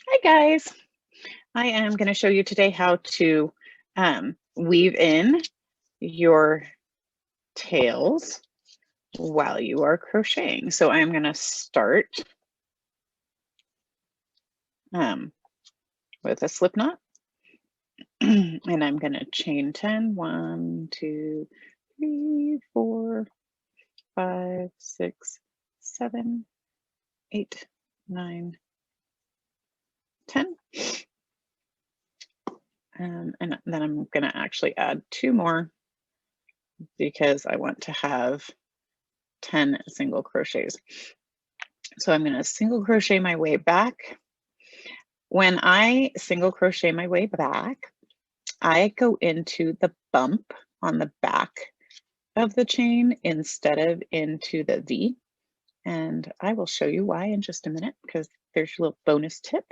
Hi guys, I am going to show you today how to weave in your tails while you are crocheting. So I'm going to start with a slip knot and I'm going to chain 10, 1, 2, 3, 4, 5, 6, 7, 8, 9, 10. And then I'm going to actually add 2 more because I want to have 10 single crochets. So I'm going to single crochet my way back. When I single crochet my way back, I go into the bump on the back of the chain instead of into the V. And I will show you why in just a minute because there's a little bonus tip.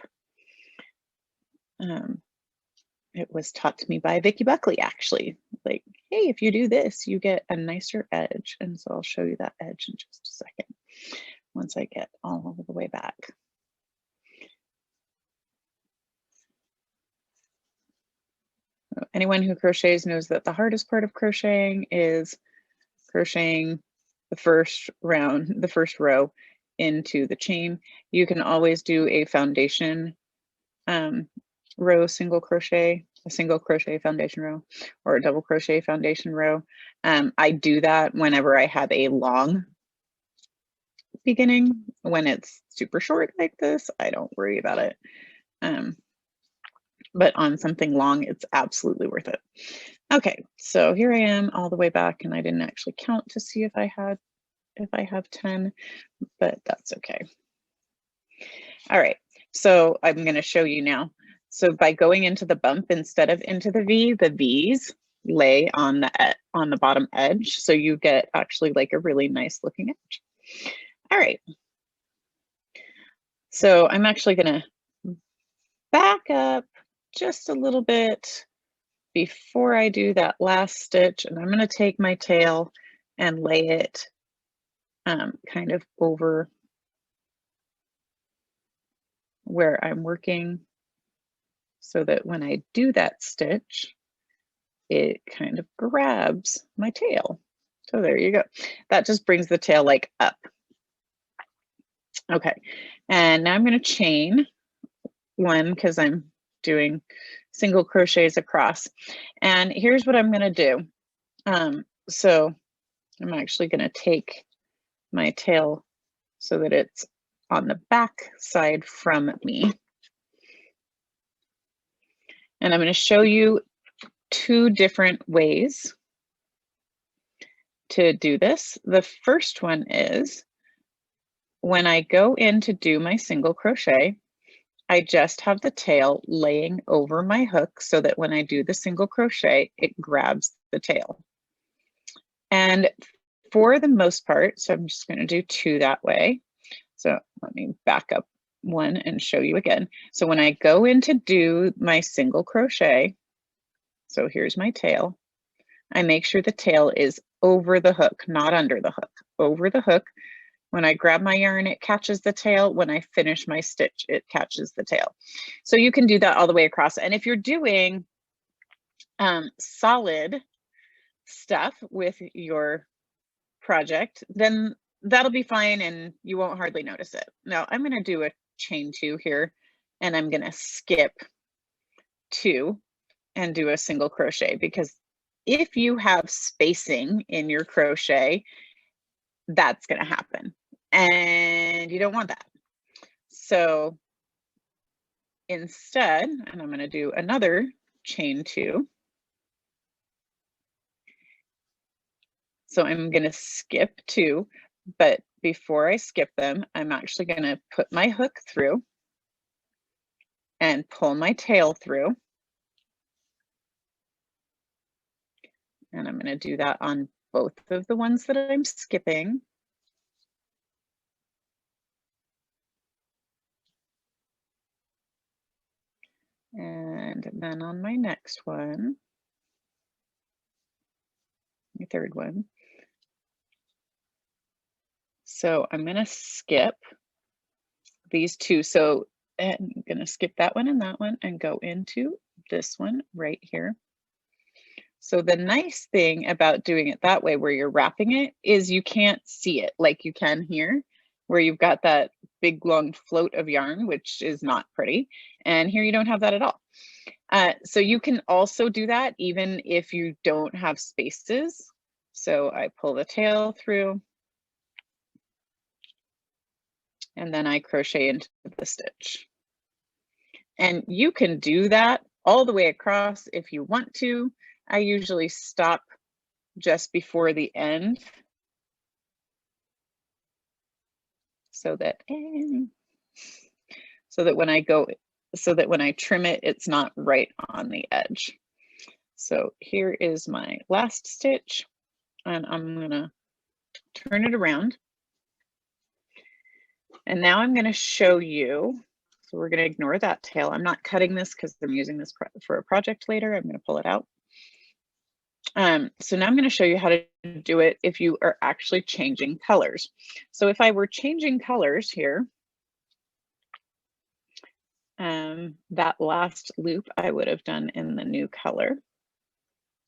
It was taught to me by Vicki Buckley, actually. Like, hey, if you do this, you get a nicer edge. And so I'll show you that edge in just a second once I get all the way back. Anyone who crochets knows that the hardest part of crocheting is crocheting the first row into the chain. You can always do a foundation row single crochet, a single crochet foundation row, or a double crochet foundation row. I do that whenever I have a long beginning. When it's super short like this, I don't worry about it. But on something long, it's absolutely worth it. Okay, so here I am all the way back, and I didn't actually count to see if I have 10, but that's okay. All right, so I'm going to show you now. So by going into the bump instead of into the V, the V's lay on the bottom edge, so you get actually like a really nice looking edge. All right, so I'm actually going to back up just a little bit before I do that last stitch, and I'm going to take my tail and lay it kind of over where I'm working so that when I do that stitch, it kind of grabs my tail. So there you go. That just brings the tail like up. Okay, and now I'm going to chain 1 because I'm doing single crochets across. And here's what I'm going to do. So I'm actually going to take my tail so that it's on the back side from me. And I'm going to show you 2 different ways to do this. The first one is when I go in to do my single crochet, I just have the tail laying over my hook so that when I do the single crochet, it grabs the tail. And for the most part, so I'm just going to do 2 that way. So let me back up 1 and show you again. So when I go in to do my single crochet, so here's my tail, I make sure the tail is over the hook, not under the hook, over the hook. When I grab my yarn, it catches the tail. When I finish my stitch, it catches the tail. So you can do that all the way across. And if you're doing solid stuff with your project, then that'll be fine and you won't hardly notice it. Now I'm going to do a chain 2 here, and I'm going to skip 2 and do a single crochet, because if you have spacing in your crochet, that's going to happen and you don't want that. So instead, and I'm going to do another chain 2. So I'm going to skip 2, but before I skip them, I'm actually going to put my hook through and pull my tail through. And I'm going to do that on both of the ones that I'm skipping. And then on my next one, my third one. So I'm going to skip these 2. So And I'm going to skip that one and go into this one right here. So the nice thing about doing it that way where you're wrapping it is you can't see it like you can here, where you've got that big long float of yarn, which is not pretty. And here you don't have that at all. So you can also do that even if you don't have spaces. So I pull the tail through and then I crochet into the stitch. And you can do that all the way across if you want to. I usually stop just before the end so that when I trim it, it's not right on the edge. So here is my last stitch, and I'm gonna turn it around. And now I'm gonna show you, so we're gonna ignore that tail. I'm not cutting this because I'm using this for a project later. I'm gonna pull it out. So now I'm going to show you how to do it if you are actually changing colors. So if I were changing colors here, that last loop I would have done in the new color.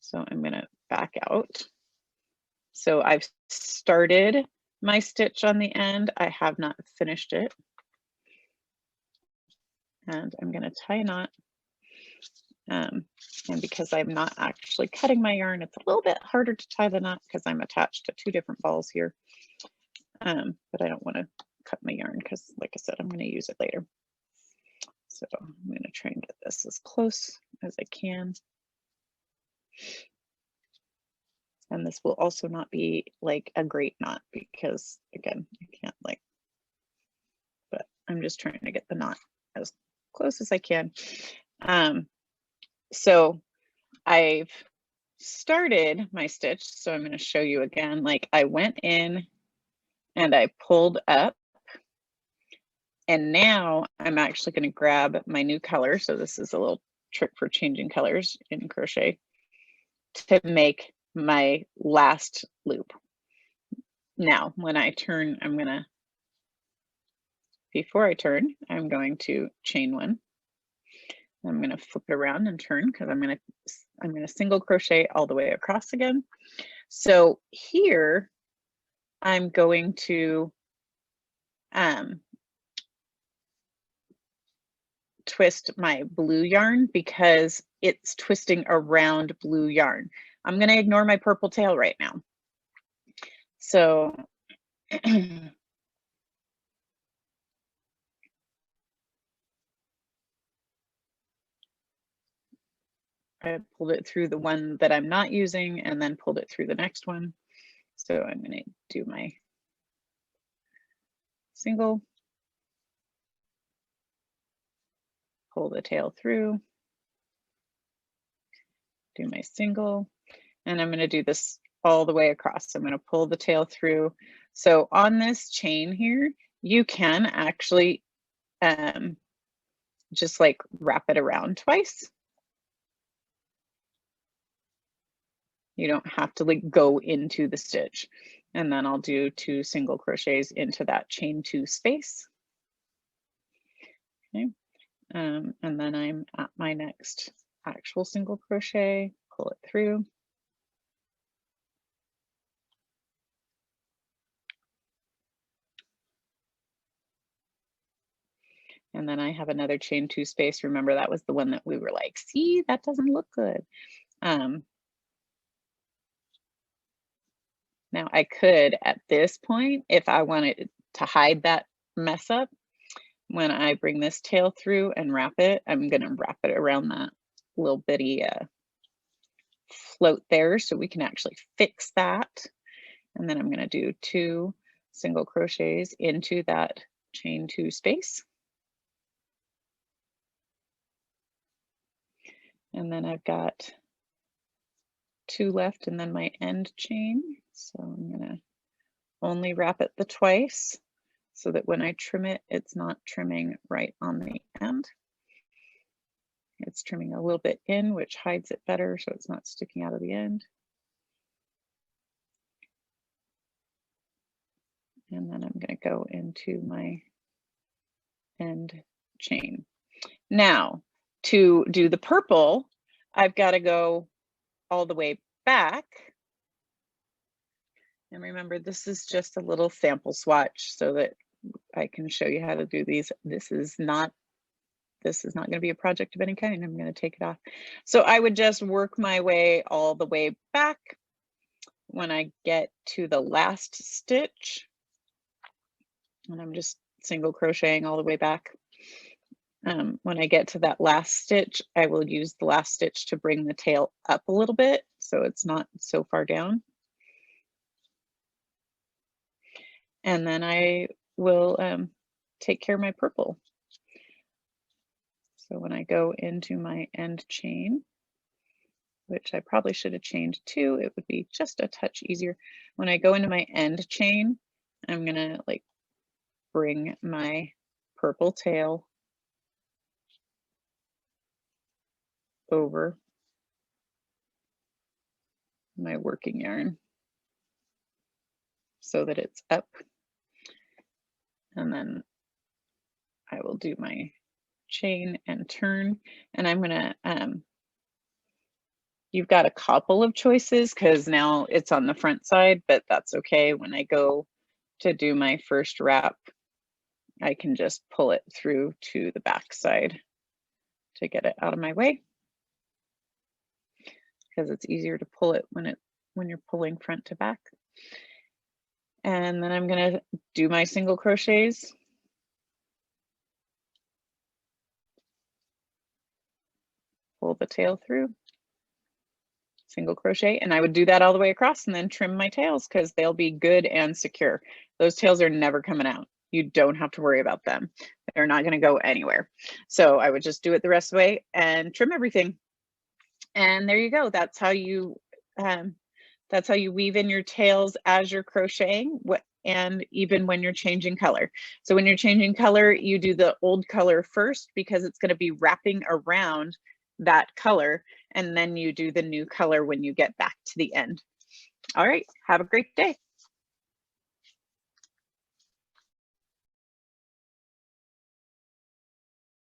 So I'm going to back out. So I've started my stitch on the end. I have not finished it. And I'm going to tie a knot. And because I'm not actually cutting my yarn, it's a little bit harder to tie the knot because I'm attached to two different balls here. But I don't want to cut my yarn because, like I said, I'm going to use it later. So I'm going to try and get this as close as I can. And this will also not be like a great knot because, again, I can't but I'm just trying to get the knot as close as I can. So I've started my stitch. So I'm going to show you again, like I went in and I pulled up. And now I'm actually going to grab my new color. So this is a little trick for changing colors in crochet to make my last loop. Now, when I turn, before I turn, I'm going to chain one. I'm going to flip it around and turn because I'm going to single crochet all the way across again. So here I'm going to twist my blue yarn because it's twisting around blue yarn. I'm going to ignore my purple tail right now. So I pulled it through the one that I'm not using and then pulled it through the next one. So I'm going to do my single, pull the tail through, do my single, and I'm going to do this all the way across. So I'm going to pull the tail through. So on this chain here, you can actually just like wrap it around twice. You don't have to like go into the stitch. And then I'll do 2 single crochets into that chain 2 space. Okay. And then I'm at my next actual single crochet, pull it through. And then I have another chain 2 space. Remember, that was the one that we were like, see, that doesn't look good. Now I could, at this point, if I wanted to hide that mess up, when I bring this tail through and wrap it, I'm going to wrap it around that little bitty float there so we can actually fix that. And then I'm going to do 2 single crochets into that chain 2 space. And then I've got 2 left and then my end chain. So I'm going to only wrap it the twice so that when I trim it, it's not trimming right on the end. It's trimming a little bit in, which hides it better so it's not sticking out of the end. And then I'm going to go into my end chain. Now, to do the purple, I've got to go all the way back. And remember, this is just a little sample swatch so that I can show you how to do these. This is not going to be a project of any kind. I'm going to take it off. So I would just work my way all the way back. When I get to the last stitch, and I'm just single crocheting all the way back. When I get to that last stitch, I will use the last stitch to bring the tail up a little bit so it's not so far down. And then I will take care of my purple. So when I go into my end chain, which I probably should have chained to, it would be just a touch easier. When I go into my end chain, I'm gonna like bring my purple tail over my working yarn so that it's up. And then I will do my chain and turn, and I'm gonna, you've got a couple of choices because now it's on the front side, but that's okay. When I go to do my first wrap, I can just pull it through to the back side to get it out of my way, because it's easier to pull it when you're pulling front to back. And then I'm gonna do my single crochets. Pull the tail through, single crochet, and I would do that all the way across and then trim my tails because they'll be good and secure. Those tails are never coming out. You don't have to worry about them. They're not gonna go anywhere. So I would just do it the rest of the way and trim everything. And there you go. That's how you weave in your tails as you're crocheting, and even when you're changing color. So when you're changing color, you do the old color first because it's going to be wrapping around that color, and then you do the new color when you get back to the end. All right, have a great day.